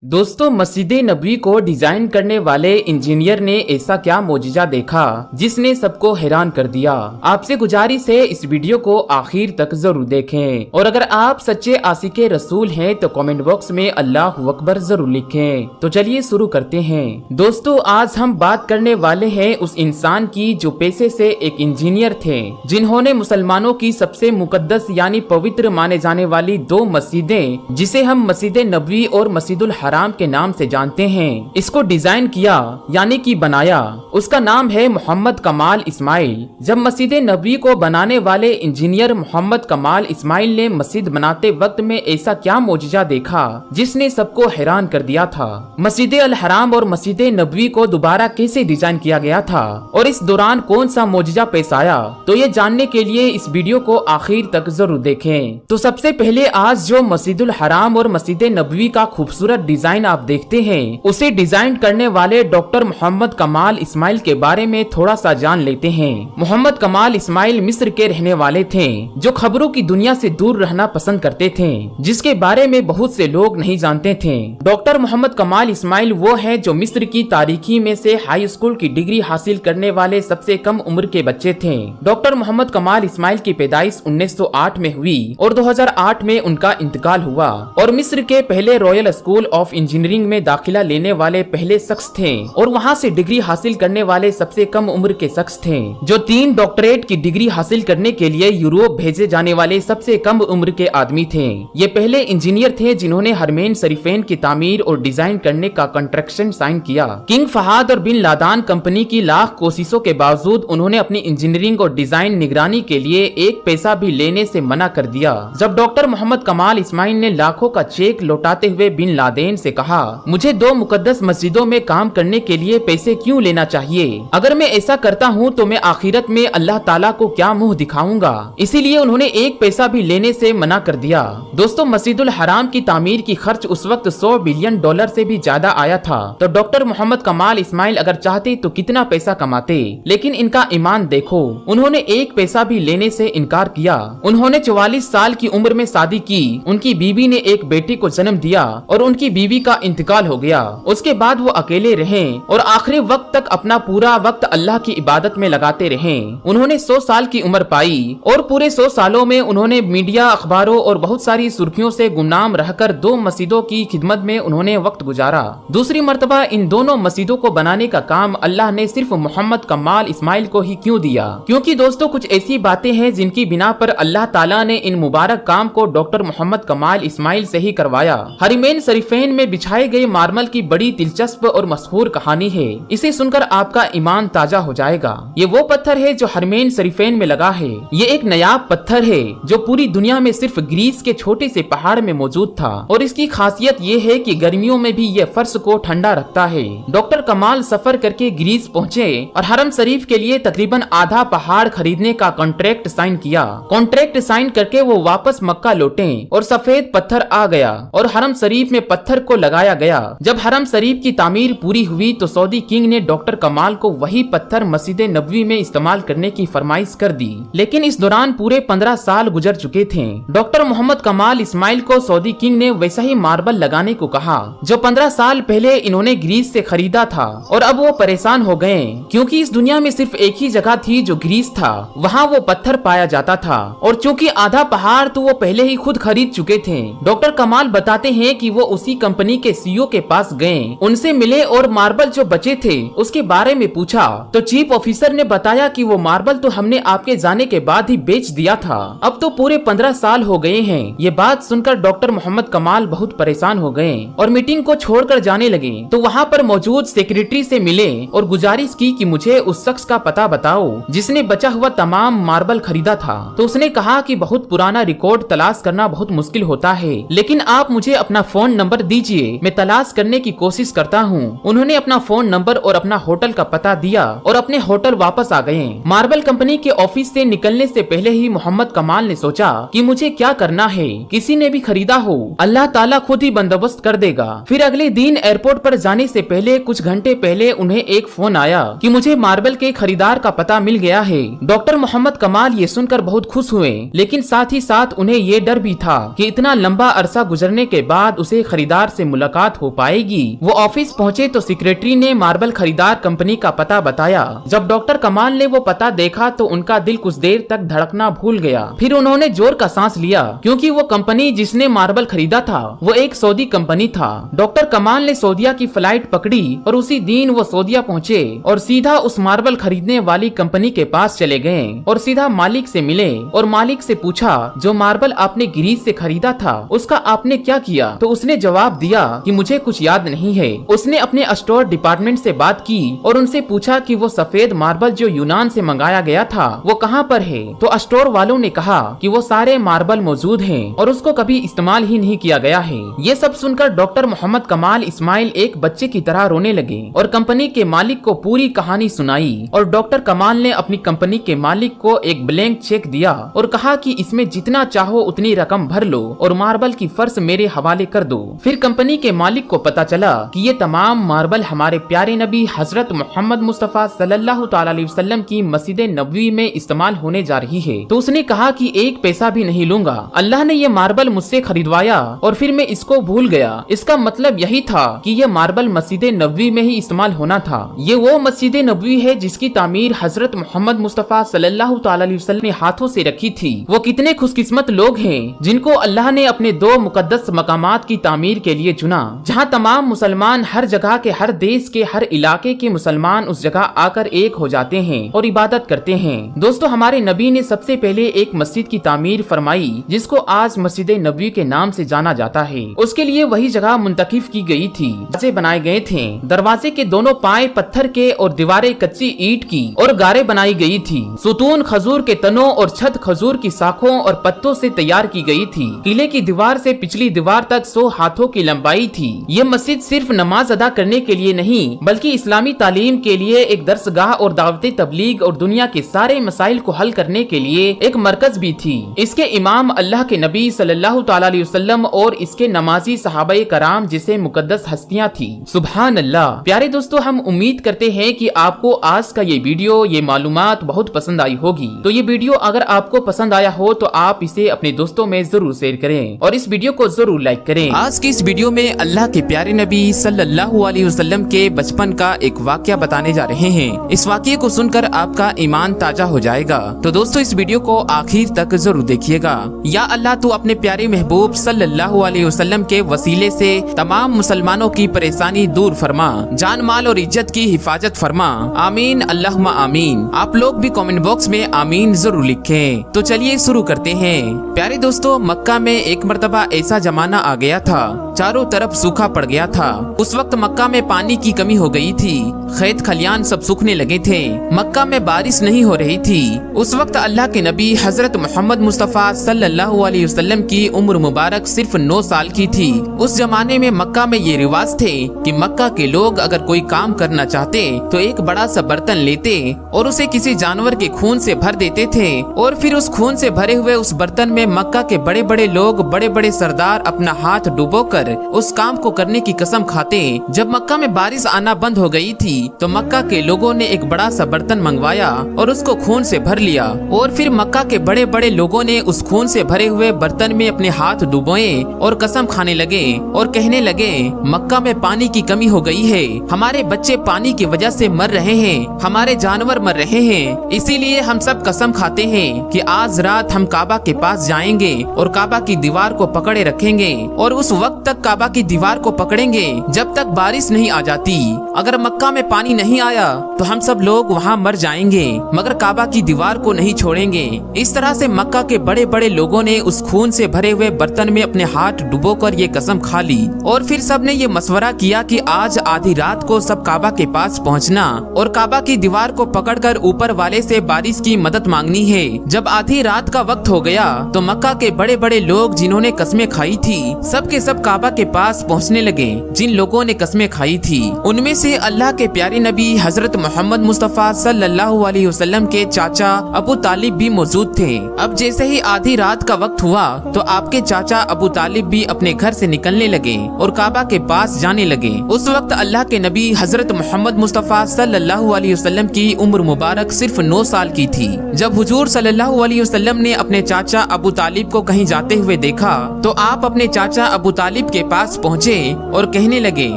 दोस्तों, मस्जिद नबवी को डिजाइन करने वाले इंजीनियर ने ऐसा क्या मोजिजा देखा जिसने सबको हैरान कर दिया। आपसे गुजारिश है इस वीडियो को आखिर तक जरूर देखें और अगर आप सच्चे आशिके रसूल हैं तो कमेंट बॉक्स में अल्लाह अकबर जरूर लिखें। तो चलिए शुरू करते हैं। दोस्तों, आज हम बात करने वाले हैं उस इंसान की जो पेशे से एक इंजीनियर थे, जिन्होंने मुसलमानों की सबसे मुकद्दस यानी पवित्र माने जाने वाली दो मस्जिदें, जिसे हम मस्जिद नबवी और मस्जिदुल हराम के नाम से जानते हैं, इसको डिजाइन किया यानी कि बनाया। उसका नाम है मोहम्मद कमाल इस्माइल। जब मस्जिद नबवी को बनाने वाले इंजीनियर मोहम्मद कमाल इस्माइल ने मस्जिद बनाते वक्त में ऐसा क्या मोजिजा देखा जिसने सबको हैरान कर दिया था। मस्जिद अल हराम और मस्जिद नबवी को दोबारा कैसे डिजाइन किया गया था और इस दौरान कौन सा मोजिजा पेश आया, तो ये जानने के लिए इस वीडियो को आखिर तक जरूर देखें। तो सबसे पहले आज जो मस्जिदुल हराम और मस्जिद नबवी का खूबसूरत डिजाइन आप देखते हैं, उसे डिजाइन करने वाले डॉक्टर मोहम्मद कमाल इस्माइल के बारे में थोड़ा सा जान लेते हैं। मोहम्मद कमाल इस्माइल मिस्र के रहने वाले थे, जो खबरों की दुनिया से दूर रहना पसंद करते थे, जिसके बारे में बहुत से लोग नहीं जानते थे। डॉक्टर मोहम्मद कमाल इस्माइल वो हैं जो मिस्र की तारीखी में से हाई स्कूल की डिग्री हासिल करने वाले सबसे कम उम्र के बच्चे थे। डॉक्टर मोहम्मद कमाल इस्माइल की पैदाइश 1908 में हुई और 2008 में उनका इंतकाल हुआ और मिस्र के पहले रॉयल स्कूल ऑफ इंजीनियरिंग में दाखिला लेने वाले पहले शख्स थे और वहां से डिग्री हासिल करने वाले सबसे कम उम्र के शख्स थे, जो 3 डॉक्टरेट की डिग्री हासिल करने के लिए यूरोप भेजे जाने वाले सबसे कम उम्र के आदमी थे। ये पहले इंजीनियर थे जिन्होंने हरमैन शरीफैन की तामीर और डिजाइन करने का कॉन्ट्रैक्शन साइन किया। किंग फहाद और बिन लादेन कंपनी की लाख कोशिशों के बावजूद उन्होंने अपनी इंजीनियरिंग और डिजाइन निगरानी के लिए एक पैसा भी लेने से मना कर दिया। जब डॉक्टर मोहम्मद कमाल इस्माइल ने लाखों का चेक लौटाते हुए बिन लादेन से कहा, मुझे 2 मुकद्दस मस्जिदों में काम करने के लिए पैसे क्यों लेना चाहिए? अगर मैं ऐसा करता हूँ तो मैं आखिरत में अल्लाह ताला को क्या मुंह दिखाऊंगा? इसीलिए उन्होंने एक पैसा भी लेने से मना कर दिया। दोस्तों, मस्जिदुल हराम की तामीर की खर्च उस वक्त $100 बिलियन से भी ज्यादा आया था। तो डॉक्टर मोहम्मद कमाल इस्माइल अगर चाहते तो कितना पैसा कमाते, लेकिन इनका ईमान देखो, उन्होंने एक पैसा भी लेने से इनकार किया। उन्होंने 44 साल की उम्र में शादी की, उनकी बीवी ने एक बेटे को जन्म दिया और उनकी बीवी का इंतकाल हो गया। उसके बाद वो अकेले रहे और आखिरी वक्त तक अपना पूरा वक्त अल्लाह की इबादत में लगाते रहे। उन्होंने 100 साल की उम्र पाई और पूरे 100 सालों में उन्होंने मीडिया, अखबारों और बहुत सारी सुर्खियों से गुमनाम रहकर 2 मस्जिदों की खिदमत में उन्होंने वक्त गुजारा। दूसरी मर्तबा इन दोनों मस्जिदों को बनाने का काम अल्लाह ने सिर्फ मोहम्मद कमाल इस्माइल को ही क्यों दिया? क्योंकि दोस्तों, कुछ ऐसी बातें हैं जिनकी बिना पर अल्लाह ताला ने इन मुबारक काम को डॉक्टर मोहम्मद कमाल इस्माइल से ही करवाया। हरमैन शरीफैन में बिछाए गए मार्बल की बड़ी दिलचस्प और मशहूर कहानी है। इसे सुनकर आपका ईमान ताजा हो जाएगा। ये वो पत्थर है जो हरमैन शरीफैन में लगा है। ये एक नायाब पत्थर है जो पूरी दुनिया में सिर्फ ग्रीस के छोटे से पहाड़ में मौजूद था और इसकी खासियत ये है कि गर्मियों में भी ये फर्श को ठंडा रखता है। डॉक्टर कमाल सफर करके ग्रीस पहुँचे और हरम शरीफ के लिए तकरीबन आधा पहाड़ खरीदने का कॉन्ट्रैक्ट साइन किया। कॉन्ट्रैक्ट साइन करके वो वापस मक्का लौटे और सफेद पत्थर आ गया और हरम शरीफ में पत्थर को लगाया गया। जब हरम शरीफ की तामीर पूरी हुई तो सऊदी किंग ने डॉक्टर कमाल को वही पत्थर मस्जिद नबवी में इस्तेमाल करने की फरमाइश कर दी, लेकिन इस दौरान पूरे 15 साल गुजर चुके थे। डॉक्टर मोहम्मद कमाल इस्माइल को सऊदी किंग ने वैसा ही मार्बल लगाने को कहा जो 15 साल पहले इन्होंने ग्रीस से खरीदा था और अब वो परेशान हो गए क्योंकि इस दुनिया में सिर्फ एक ही जगह थी जो ग्रीस था, वहाँ वो पत्थर पाया जाता था और चूंकि आधा पहाड़ तो वो पहले ही खुद खरीद चुके थे। डॉक्टर कमाल बताते हैं कि वो उसी कंपनी के सीईओ के पास गए, उनसे मिले और मार्बल जो बचे थे उसके बारे में पूछा तो चीफ ऑफिसर ने बताया कि वो मार्बल तो हमने आपके जाने के बाद ही बेच दिया था, अब तो पूरे 15 साल हो गए हैं। ये बात सुनकर डॉक्टर मोहम्मद कमाल बहुत परेशान हो गए और मीटिंग को छोड़कर जाने लगे। तो वहाँ पर मौजूद सेक्रेटरी से मिले और गुजारिश की कि मुझे उस शख्स का पता बताओ जिसने बचा हुआ तमाम मार्बल खरीदा था। तो उसने कहा कि बहुत पुराना रिकॉर्ड तलाश करना बहुत मुश्किल होता है, लेकिन आप मुझे अपना फोन नंबर दीजिए, मैं तलाश करने की कोशिश करता हूँ। उन्होंने अपना फोन नंबर और अपना होटल का पता दिया और अपने होटल वापस आ गए। मार्बल कंपनी के ऑफिस से निकलने से पहले ही मोहम्मद कमाल ने सोचा कि मुझे क्या करना है, किसी ने भी खरीदा हो अल्लाह ताला खुद ही बंदोबस्त कर देगा। फिर अगले दिन एयरपोर्ट पर जाने से पहले कुछ घंटे पहले उन्हें एक फोन आया कि मुझे मार्बल के खरीदार का पता मिल गया है। डॉक्टर मोहम्मद कमाल ये सुनकर बहुत खुश हुए, लेकिन साथ ही साथ उन्हें ये डर भी था कि इतना लंबा अरसा गुजरने के बाद उसे खरीदार खरीदार से मुलाकात हो पाएगी। वो ऑफिस पहुंचे तो सेक्रेटरी ने मार्बल खरीदार कंपनी का पता बताया। जब डॉक्टर कमाल ने वो पता देखा तो उनका दिल कुछ देर तक धड़कना भूल गया। फिर उन्होंने जोर का सांस लिया, क्योंकि वो कंपनी जिसने मार्बल खरीदा था वो एक सऊदी कंपनी था। डॉक्टर कमाल ने सऊदीया की फ्लाइट पकड़ी और उसी दिन वो सऊदीया पहुंचे और सीधा उस मार्बल खरीदने वाली कंपनी के पास चले गए और सीधा मालिक से मिले और मालिक से पूछा, जो मार्बल आपने ग्रीस से खरीदा था उसका आपने क्या किया? तो उसने जवाब दिया कि मुझे कुछ याद नहीं है। उसने अपने स्टोर डिपार्टमेंट से बात की और उनसे पूछा कि वो सफेद मार्बल जो यूनान से मंगाया गया था वो कहाँ पर है। तो स्टोर वालों ने कहा कि वो सारे मार्बल मौजूद हैं और उसको कभी इस्तेमाल ही नहीं किया गया है। ये सब सुनकर डॉक्टर मोहम्मद कमाल इस्माइल एक बच्चे की तरह रोने लगे और कंपनी के मालिक को पूरी कहानी सुनाई। और डॉक्टर कमाल ने अपनी कंपनी के मालिक को एक ब्लैंक चेक दिया और कहा कि इसमें जितना चाहो उतनी रकम भर लो और मार्बल की फर्श मेरे हवाले कर दो। फिर कंपनी के मालिक को पता चला कि ये तमाम मार्बल हमारे प्यारे नबी हजरत मोहम्मद मुस्तफा सल्लल्लाहु तआला अलैहि वसल्लम की मस्जिद नबवी में इस्तेमाल होने जा रही है। तो उसने कहा कि एक पैसा भी नहीं लूंगा, अल्लाह ने ये मार्बल मुझसे खरीदवाया और फिर मैं इसको भूल गया। इसका मतलब यही था कि ये मार्बल मस्जिद नबवी में ही इस्तेमाल होना था। ये वो मस्जिद नबवी है जिसकी तामीर हजरत मोहम्मद मुस्तफा सल्लल्लाहु तआला अलैहि वसल्लम ने हाथों से रखी थी। वो कितने खुशकिस्मत लोग हैं जिनको अल्लाह ने अपने दो मुकद्दस मकामात की तामीर के लिए चुना, जहाँ तमाम मुसलमान हर जगह के, हर देश के, हर इलाके के मुसलमान उस जगह आकर एक हो जाते हैं और इबादत करते हैं। दोस्तों, हमारे नबी ने सबसे पहले एक मस्जिद की तामीर फरमाई जिसको आज मस्जिद नबवी के नाम से जाना जाता है। उसके लिए वही जगह मुंतखब की गई थी, दरवाजे बनाए गए थे। दरवाजे के दोनों पाए पत्थर के और दीवारें कच्ची ईंट की और गारे बनाई गई थी। सुतून खजूर के तनों और छत खजूर की शाखों और पत्तों से तैयार की गई थी। किले की दीवार से पिछली दीवार तक 100 हाथों की लंबाई थी। ये मस्जिद सिर्फ नमाज अदा करने के लिए नहीं बल्कि इस्लामी तालीम के लिए एक दरसगाह और दावते तबलीग और दुनिया के सारे मसाइल को हल करने के लिए एक मरकज भी थी। इसके इमाम अल्लाह के नबी सल्लल्लाहु तआला अलैहि वसल्लम और इसके नमाजी सहाबाए कराम जिसे मुकद्दस हस्तियां थी। सुभान अल्लाह। प्यारे दोस्तों, हम उम्मीद करते हैं कि आपको आज का ये वीडियो, ये मालूमात बहुत पसंद आई होगी। तो ये वीडियो अगर आपको पसंद आया हो तो आप इसे अपने दोस्तों में जरूर शेयर करें और इस वीडियो को जरूर लाइक करें। आज की इस वीडियो में अल्लाह के प्यारे नबी सल्लल्लाहु अलैहि वसल्लम के बचपन का एक वाकया बताने जा रहे हैं। इस वाकये को सुनकर आपका ईमान ताजा हो जाएगा। तो दोस्तों, इस वीडियो को आखिर तक जरूर देखिएगा। या अल्लाह तू अपने प्यारे महबूब सल्लल्लाहु अलैहि वसल्लम के वसीले से तमाम मुसलमानों की परेशानी दूर फरमा, जान माल और इज्जत की हिफाजत फरमा। आमीन अल्लाहुम्मा आमीन। आप लोग भी कमेंट बॉक्स में आमीन जरूर लिखें। तो चलिए शुरू करते हैं। प्यारे दोस्तों, मक्का में एक मर्तबा ऐसा जमाना आ गया था, चारों तरफ सूखा पड़ गया था। उस वक्त मक्का में पानी की कमी हो गई थी, खेत खलियान सब सूखने लगे थे, मक्का में बारिश नहीं हो रही थी। उस वक्त अल्लाह के नबी हजरत मोहम्मद मुस्तफा सल्लल्लाहु अलैहि वसल्लम की उम्र मुबारक सिर्फ 9 साल की थी। उस जमाने में मक्का में ये रिवाज थे कि मक्का के लोग अगर कोई काम करना चाहते तो एक बड़ा सा बर्तन लेते और उसे किसी जानवर के खून से भर देते थे और फिर उस खून से भरे हुए उस बर्तन में मक्का के बड़े बड़े लोग, बड़े बड़े सरदार अपना हाथ डुबोकर उस काम को करने की कसम खाते। जब मक्का में बारिश आना बंद हो गई थी तो मक्का के लोगों ने एक बड़ा सा बर्तन मंगवाया और उसको खून से भर लिया और फिर मक्का के बड़े बड़े लोगों ने उस खून से भरे हुए बर्तन में अपने हाथ डुबोए और कसम खाने लगे और कहने लगे, मक्का में पानी की कमी हो गई है, हमारे बच्चे पानी की वजह से मर रहे हैं, हमारे जानवर मर रहे हैं, इसीलिए हम सब कसम खाते हैं कि आज रात हम काबा के पास जाएंगे और काबा की दीवार को पकड़े रखेंगे और उस वक्त तक काबा की दीवार को पकड़ेंगे जब तक बारिश नहीं आ जाती। अगर मक्का में पानी नहीं आया तो हम सब लोग वहाँ मर जाएंगे, मगर काबा की दीवार को नहीं छोड़ेंगे। इस तरह से मक्का के बड़े बड़े लोगों ने उस खून से भरे हुए बर्तन में अपने हाथ डुबोकर ये कसम खा ली और फिर सब ने ये मशवरा किया कि आज आधी रात को सब काबा के पास पहुँचना और काबा की दीवार को पकड़कर ऊपर वाले से बारिश की मदद मांगनी है। जब आधी रात का वक्त हो गया तो मक्का के बड़े बड़े लोग जिन्होंने कस्में खाई थी सब के सब काबा के पास पहुँचने लगे। जिन लोगों ने कस्में खाई थी उनमें से अल्लाह के प्यारे नबी हजरत मोहम्मद मुस्तफ़ा सल्लल्लाहु अलैहि वसल्लम के चाचा अबू तालिब भी मौजूद थे। अब जैसे ही आधी रात का वक्त हुआ तो आपके चाचा अबू तालिब भी अपने घर से निकलने लगे और काबा के पास जाने लगे। उस वक्त अल्लाह के नबी हजरत मोहम्मद मुस्तफ़ा सल्लल्लाहु अलैहि वसल्लम की उम्र मुबारक सिर्फ 9 साल की थी। जब हुजूर सल्लल्लाहु अलैहि वसल्लम ने अपने चाचा अबू तालिब को कहीं जाते हुए देखा तो आप अपने चाचा अबू तालिब के पास पहुँचे और कहने लगे,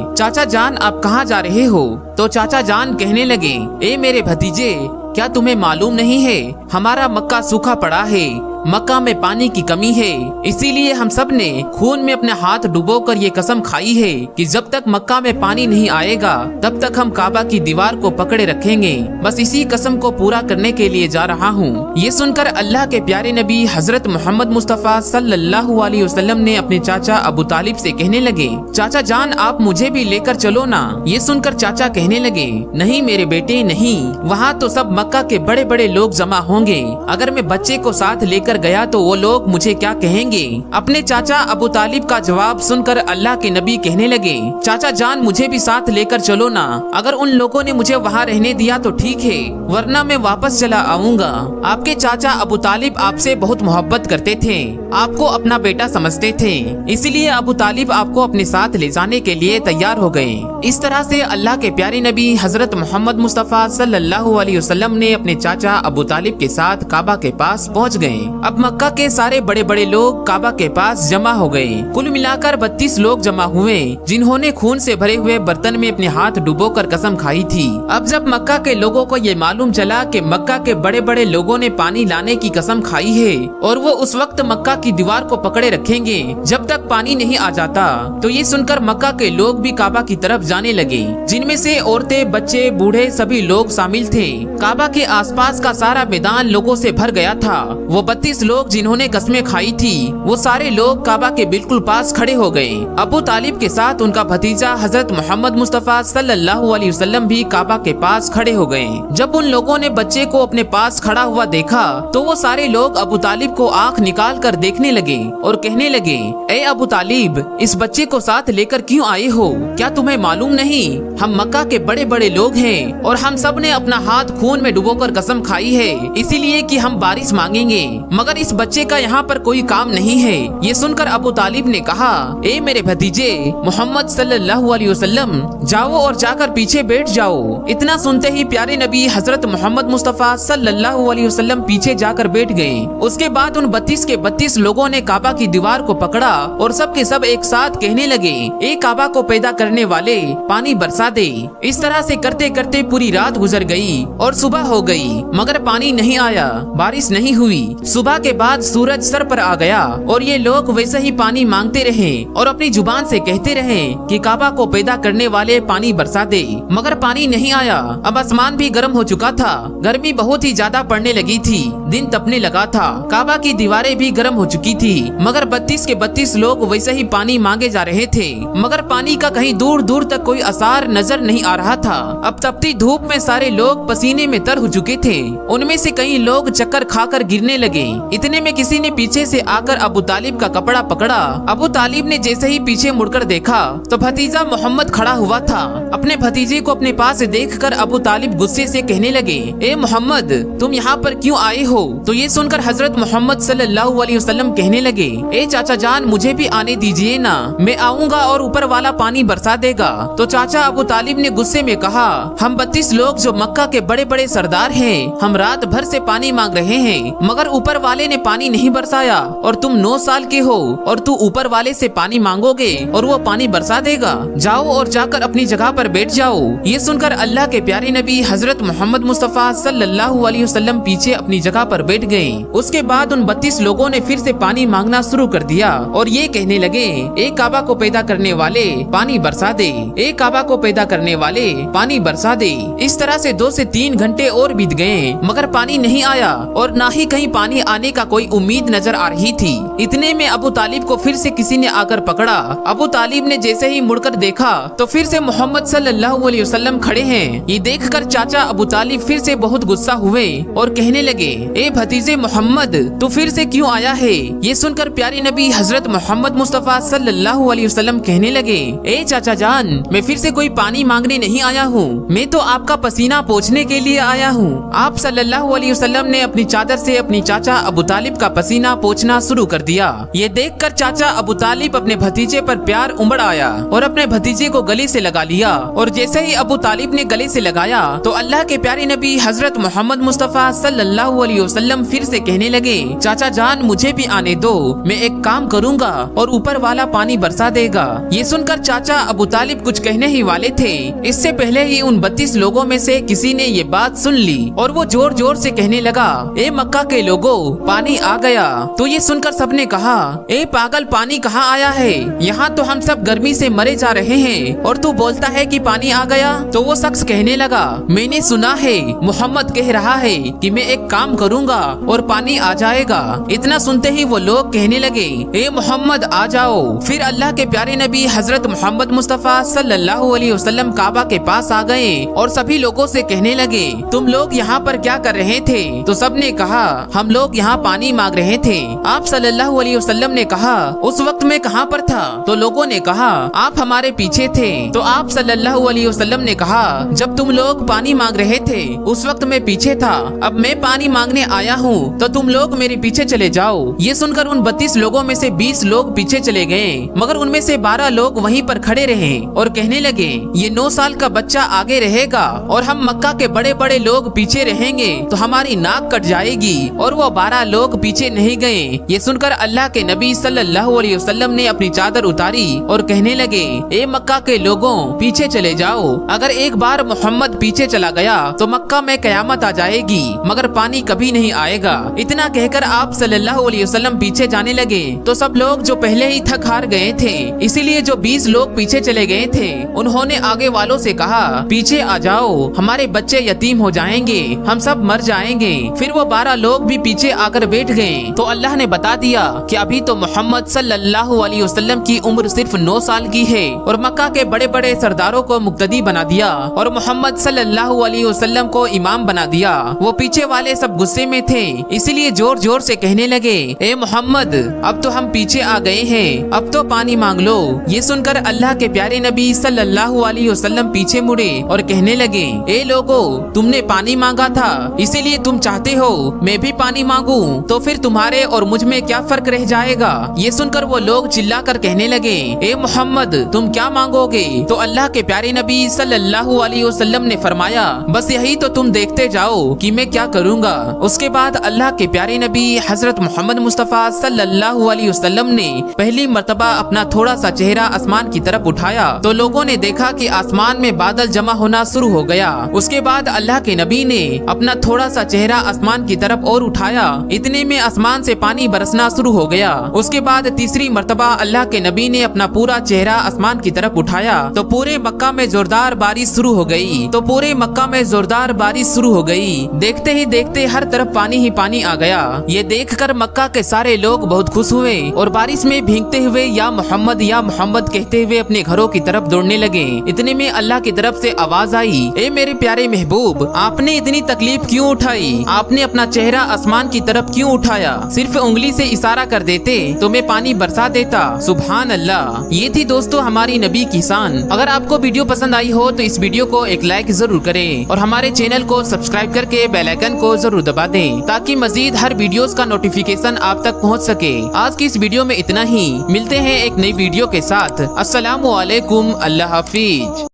चाचा जान आप कहाँ जा रहे हो? तो चाचा जान कहने लगे, ए मेरे भतीजे, क्या तुम्हें मालूम नहीं है हमारा मक्का सूखा पड़ा है, मक्का में पानी की कमी है, इसीलिए हम सब ने खून में अपने हाथ डुबोकर ये कसम खाई है कि जब तक मक्का में पानी नहीं आएगा तब तक हम काबा की दीवार को पकड़े रखेंगे। बस इसी कसम को पूरा करने के लिए जा रहा हूँ। ये सुनकर अल्लाह के प्यारे नबी हजरत मोहम्मद मुस्तफ़ा सल्लल्लाहु अलैहि वसल्लम ने अपने चाचा अबू तालिब से कहने लगे, चाचा जान आप मुझे भी लेकर चलो ना। ये सुनकर चाचा कहने लगे, नहीं मेरे बेटे नहीं, वहाँ तो सब मक्का के बड़े बड़े लोग जमा होंगे, अगर मैं बच्चे को साथ लेकर गया तो वो लोग मुझे क्या कहेंगे? अपने चाचा अबू तालिब का जवाब सुनकर अल्लाह के नबी कहने लगे, चाचा जान मुझे भी साथ लेकर चलो ना, अगर उन लोगों ने मुझे वहाँ रहने दिया तो ठीक है, वरना मैं वापस चला आऊंगा। आपके चाचा अबू तालिब आपसे बहुत मोहब्बत करते थे, आपको अपना बेटा समझते थे, इसलिए अबू तालिब आपको अपने साथ ले जाने के लिए तैयार हो गए। इस तरह से अल्लाह के प्यारे नबी हजरत मोहम्मद मुस्तफ़ा सल्लल्लाहु अलैहि वसल्लम ने अपने चाचा अबू तालिब के साथ काबा के पास पहुँच गए। अब मक्का के सारे बड़े बड़े लोग काबा के पास जमा हो गए। कुल मिलाकर 32 लोग जमा हुए जिन्होंने खून से भरे हुए बर्तन में अपने हाथ डुबोकर कसम खाई थी। अब जब मक्का के लोगों को ये मालूम चला कि मक्का के बड़े बड़े लोगों ने पानी लाने की कसम खाई है और वो उस वक्त मक्का की दीवार को पकड़े रखेंगे जब तक पानी नहीं आ जाता, तो ये सुनकर मक्का के लोग भी काबा की तरफ जाने लगे, जिनमें से औरतें, बच्चे, बूढ़े सभी लोग शामिल थे। काबा के आसपास का सारा मैदान लोगों से भर गया था। वो 32 लोग जिन्होंने कसमें खाई थी वो सारे लोग काबा के बिल्कुल पास खड़े हो गए। अबू तालिब के साथ उनका भतीजा हजरत मोहम्मद मुस्तफ़ा सल्लल्लाहु अलैहि वसल्लम भी काबा के पास खड़े हो गए। जब उन लोगों ने बच्चे को अपने पास खड़ा हुआ देखा तो वो सारे लोग अबू तालिब को आंख निकाल कर देखने लगे और कहने लगे, ए अबू तालिब, इस बच्चे को साथ लेकर क्यों आए हो? क्या तुम्हें मालूम नहीं हम मक्का के बड़े बड़े लोग हैं और हम सब ने अपना हाथ खून में डुबोकर कसम खाई है इसीलिए कि हम बारिश मांगेंगे, मगर इस बच्चे का यहाँ पर कोई काम नहीं है। ये सुनकर अबू तालिब ने कहा, ए मेरे भतीजे मोहम्मद सल्लल्लाहु अलैहि वसल्लम, जाओ और जाकर पीछे बैठ जाओ। इतना सुनते ही प्यारे नबी हजरत मोहम्मद मुस्तफ़ा सल्लल्लाहु अलैहि वसल्लम पीछे जाकर बैठ गए। उसके बाद उन 32 के 32 लोगों ने काबा की दीवार को पकड़ा और सब के सब एक साथ कहने लगे, ए काबा को पैदा करने वाले, पानी बरसा दे। इस तरह से करते करते पूरी रात गुजर गई और सुबह हो गई, मगर पानी नहीं आया, बारिश नहीं हुई। सुबह के बाद सूरज सर पर आ गया और ये लोग वैसे ही पानी मांगते रहे और अपनी जुबान से कहते रहे कि काबा को पैदा करने वाले पानी बरसा दे, मगर पानी नहीं आया। अब आसमान भी गर्म हो चुका था, गर्मी बहुत ही ज्यादा पड़ने लगी थी, दिन तपने लगा था, काबा की दीवारें भी गर्म हो चुकी थी, मगर 32 के 32 लोग वैसे ही पानी मांगे जा रहे थे, मगर पानी का कहीं दूर दूर तक कोई आसार नजर नहीं आ रहा था। अब तपती धूप में सारे लोग पसीने में तर हो चुके थे, उनमें से कई लोग चक्कर खाकर गिरने लगे। इतने में किसी ने पीछे से आकर अबू तालिब का कपड़ा पकड़ा। अबू तालिब ने जैसे ही पीछे मुड़कर देखा तो भतीजा मोहम्मद खड़ा हुआ था। अपने भतीजे को अपने पास देखकर अबू तालिब गुस्से से कहने लगे, ए मोहम्मद, तुम यहाँ पर क्यों आए हो? तो ये सुनकर हजरत मोहम्मद सल्लल्लाहु अलैहि वसल्लम कहने लगे, ए चाचा जान, मुझे भी आने दीजिए ना, मैं आऊंगा और ऊपर वाला पानी बरसा देगा। तो चाचा अबू तालिब ने गुस्से में कहा, हम 32 लोग जो मक्का के बड़े बड़े सरदार हैं, हम रात भर से पानी मांग रहे हैं, मगर ऊपर वाले ने पानी नहीं बरसाया, और तुम 9 साल के हो और तू ऊपर वाले से पानी मांगोगे और वो पानी बरसा देगा? जाओ और जाकर अपनी जगह पर बैठ जाओ। ये सुनकर अल्लाह के प्यारे नबी हजरत मोहम्मद मुस्तफ़ा सल्लल्लाहु अलैहि वसल्लम पीछे अपनी जगह पर बैठ गए। उसके बाद उन 32 लोगों ने फिर से पानी मांगना शुरू कर दिया और ये कहने लगे, एक काबा को पैदा करने वाले, पानी बरसा दे, एक काबा को पैदा करने वाले, पानी बरसा दे। इस तरह से 2 से 3 घंटे और बीत गए, मगर पानी नहीं आया और ना ही कहीं पानी आने का कोई उम्मीद नजर आ रही थी। इतने में अबू तालिब को फिर से किसी ने आकर पकड़ा। अबू तालिब ने जैसे ही मुड़कर देखा तो फिर से मोहम्मद सल्लल्लाहु अलैहि वसल्लम खड़े हैं। ये देखकर चाचा अबू तालिब फिर से बहुत गुस्सा हुए और कहने लगे, ए भतीजे मोहम्मद, तू फिर से क्यों आया है? ये सुनकर प्यारे नबी हजरत मोहम्मद मुस्तफा सल्लल्लाहु अलैहि वसल्लम कहने लगे, ए चाचा जान, मैं फिर से कोई पानी मांगने नहीं आया हूँ, मैं तो आपका पसीना पोंछने के लिए आया हूँ। आप सल्लल्लाहु अलैहि वसल्लम ने अपनी चादर से अपनी चाचा अबू तालिब का पसीना पोंछना शुरू कर दिया। ये देखकर चाचा अबू तालिब अपने भतीजे पर प्यार उमड़ आया और अपने भतीजे को गले से लगा लिया। और जैसे ही अबू तालिब ने गले से लगाया तो अल्लाह के प्यारे नबी हजरत मोहम्मद मुस्तफा सल्लल्लाहु अलैहि वसल्लम फिर से कहने लगे, चाचा जान, मुझे भी आने दो, मैं एक काम करूंगा और ऊपर वाला पानी बरसा देगा। ये सुनकर चाचा अबू तालिब कुछ कहने ही वाले थे, इससे पहले ही उन 32 लोगों में से किसी ने ये बात सुन ली और वो जोर जोर से कहने लगा, ए मक्का के लोगों, पानी आ गया। तो ये सुनकर सबने कहा, ए पागल, पानी कहाँ आया है? यहाँ तो हम सब गर्मी से मरे जा रहे हैं और तू बोलता है कि पानी आ गया। तो वो शख्स कहने लगा, मैंने सुना है मोहम्मद कह रहा है कि मैं एक काम करूंगा और पानी आ जाएगा। इतना सुनते ही वो लोग कहने लगे, ए मोहम्मद आ जाओ। फिर अल्लाह के प्यारे नबी हजरत मोहम्मद मुस्तफा सल्लल्लाहु अलैहि वसल्लम काबा के पास आ गए और सभी लोगों से कहने लगे, तुम लोग यहाँ पर क्या कर रहे थे? तो सबने कहा, हम लोग यहाँ पानी मांग रहे थे। आप सल्लल्लाहु अलैहि वसल्लम ने कहा, उस वक्त मैं कहाँ पर था? तो लोगों ने कहा, आप हमारे पीछे थे। तो आप सल्लल्लाहु अलैहि वसल्लम ने कहा, जब तुम लोग पानी मांग रहे थे उस वक्त मैं पीछे था, अब मैं पानी मांगने आया हूँ तो तुम लोग मेरे पीछे चले जाओ। ये सुनकर उन 32 लोगों में से 20 लोग पीछे चले गए, मगर उनमें से 12 लोग वहीं पर खड़े रहे और कहने लगे, ये 9 साल का बच्चा आगे रहेगा और हम मक्का के बड़े बड़े लोग पीछे रहेंगे तो हमारी नाक कट जाएगी। और वो 12 लोग पीछे नहीं गए। ये सुनकर अल्लाह के नबी सल्लल्लाहु अलैहि वसल्लम ने अपनी चादर उतारी और कहने लगे, ए मक्का के लोगों, पीछे चले जाओ। अगर एक बार मोहम्मद पीछे चला गया तो मक्का में कयामत आ जाएगी, मगर पानी कभी नहीं आएगा। इतना कहकर आप सल्लल्लाहु अलैहि वसल्लम पीछे जाने लगे तो सब लोग जो पहले ही थक हार गए थे, इसीलिए जो 20 लोग पीछे चले गए थे, उन्होंने आगे वालों से कहा, पीछे आ जाओ, हमारे बच्चे यतीम हो जाएंगे, हम सब मर जाएंगे। फिर वो 12 लोग भी पीछे आकर बैठ गए। तो अल्लाह ने बता दिया कि अभी तो मोहम्मद सल्लल्लाहु अलैहि वसल्लम की उम्र सिर्फ 9 साल की है और मक्का के बड़े बड़े सरदारों को मुक्तदी बना दिया और मोहम्मद सल्लल्लाहु अलैहि वसल्लम को इमाम बना दिया। वो पीछे वाले सब गुस्से में थे, इसीलिए जोर जोर से कहने लगे, ए मोहम्मद, अब तो हम पीछे आ गए हैं, अब तो पानी मांग लो। ये सुनकर अल्लाह के प्यारे नबी सल्लल्लाहु अलैहि वसल्लम पीछे मुड़े और कहने लगे, ए लोगो, तुमने पानी मांगा था, इसीलिए तुम चाहते हो मैं भी पानी मांगू, तो फिर तुम्हारे और मुझ में क्या फर्क रह जाएगा? ये सुनकर वो लोग चिल्लाकर कहने लगे, ए मोहम्मद, तुम क्या मांगोगे? तो अल्लाह के प्यारे नबी सल्लल्लाहु अलैहि वसल्लम ने फरमाया, बस यही तो तुम देखते जाओ कि मैं क्या करूँगा। उसके बाद अल्लाह के प्यारे नबी हजरत मोहम्मद मुस्तफा सल्लल्लाहु अलैहि वसल्लम ने पहली मर्तबा अपना थोड़ा सा चेहरा आसमान की तरफ उठाया तो लोगों ने देखा कि आसमान में बादल जमा होना शुरू हो गया। उसके बाद अल्लाह के नबी ने अपना थोड़ा सा चेहरा आसमान की तरफ और उठाया, इतने में आसमान से पानी बरसना शुरू हो गया। उसके बाद तीसरी मर्तबा अल्लाह के नबी ने अपना पूरा चेहरा आसमान की तरफ उठाया तो पूरे मक्का में जोरदार बारिश शुरू हो गई। तो पूरे मक्का में जोरदार बारिश शुरू हो गई। देखते ही देखते हर तरफ पानी ही पानी आ गया। ये देखकर मक्का के सारे लोग बहुत खुश हुए और बारिश में भीगते हुए या मोहम्मद कहते हुए अपने घरों की तरफ दौड़ने लगे। इतने में अल्लाह की तरफ से आवाज आई, ए मेरे प्यारे महबूब, आपने इतनी तकलीफ क्यों उठाई? आपने अपना चेहरा आसमान की तरफ क्यों उठाया? सिर्फ उंगली से इशारा कर देते तो मैं पानी बरसा देता। सुभान अल्लाह। ये थी दोस्तों हमारी नबी की शान। अगर आपको वीडियो पसंद आई हो तो इस वीडियो को एक लाइक जरूर करें और हमारे चैनल को सब्सक्राइब करके बेल आइकन को जरूर दबा दें ताकि मजीद हर वीडियोस का नोटिफिकेशन आप तक पहुंच सके। आज की इस वीडियो में इतना ही। मिलते हैं एक नई वीडियो के साथ। अस्सलामु अलैकुम। अल्लाह हाफिज।